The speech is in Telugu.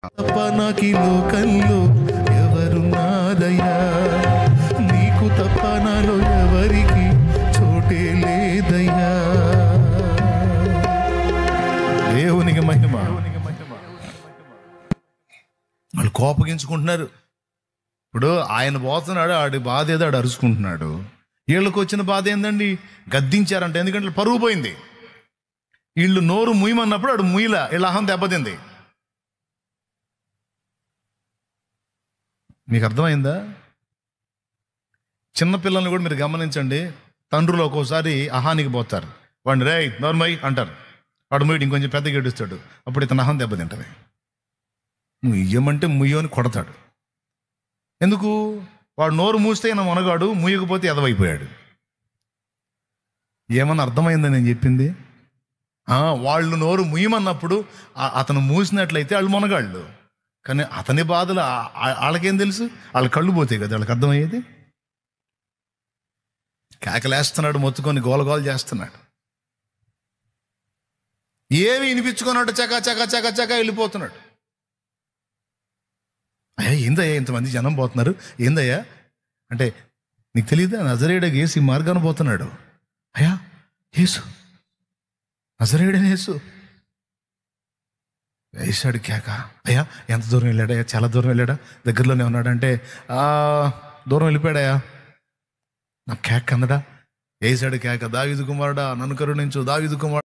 తప్ప నాకి లోకంలో ఎవరున్నాదయ్యా, నీకు తప్ప నాలో ఎవరికి చోటే లేదయ్యా. దేవునికి మహిమ. వాళ్ళు కోపగించుకుంటున్నారు. ఇప్పుడు ఆయన పోతున్నాడు, ఆడి బాధ ఏదో ఆడు అరుచుకుంటున్నాడు. వీళ్ళకి వచ్చిన బాధ ఏందండి? గద్దించారంట. ఎందుకంటే పరువు పోయింది. వీళ్ళు నోరు ముయ్యమన్నప్పుడు ఆడు ముయ్యల, వీళ్ళ అహం దెబ్బతింది. మీకు అర్థమైందా? చిన్నపిల్లల్ని కూడా మీరు గమనించండి. తండ్రులు ఒక్కోసారి అహానికి పోతారు. వాడిని రేయ్ నోర్మై అంటారు. వాడు ముయ్యడు, ఇంకొంచెం పెద్దగా ఏడుస్తాడు. అప్పుడు ఇతను అహం దెబ్బతింటది. ముయ్యమంటే ముయ్యని కొడతాడు. ఎందుకు? వాడు నోరు మూస్తే నా మనగాడు, ముయ్యకపోతే ఎదవైపోయాడు. ఏమన్నా అర్థమైందని నేను చెప్పింది? వాళ్ళు నోరు ముయ్యమన్నప్పుడు అతను మూసినట్లయితే వాళ్ళు మనగాళ్ళు. కానీ అతని బాధలు వాళ్ళకేం తెలుసు? వాళ్ళ కళ్ళు పోతాయి కదా, వాళ్ళకి అర్థమయ్యేది. కేకలేస్తున్నాడు, మొత్తుకొని గోలగోల చేస్తున్నాడు. ఏమి వినిపించుకున్నాడు, చకా చకా చకా చకా వెళ్ళిపోతున్నాడు. అయ్యా ఏందయ్యా ఇంతమంది జనం పోతున్నారు, ఏందయ్యా అంటే నీకు తెలియదా? నజరేయుడు యేసు ఈ మార్గాన్ని పోతున్నాడు. అయ్యా యేసు, నజరేయుడని యేసు వేసాడు కేక. అయ్యా ఎంత దూరం వెళ్ళాడయ్యా? చాలా దూరం వెళ్ళాడా? దగ్గరలోనే ఉన్నాడంటే దూరం వెళ్ళిపోయాడయ్యా. నా కేక అందడా? వేసాడు కేక, దావీదు కుమారుడా నన్ను కరుణించు, దావీదు కుమారుడు.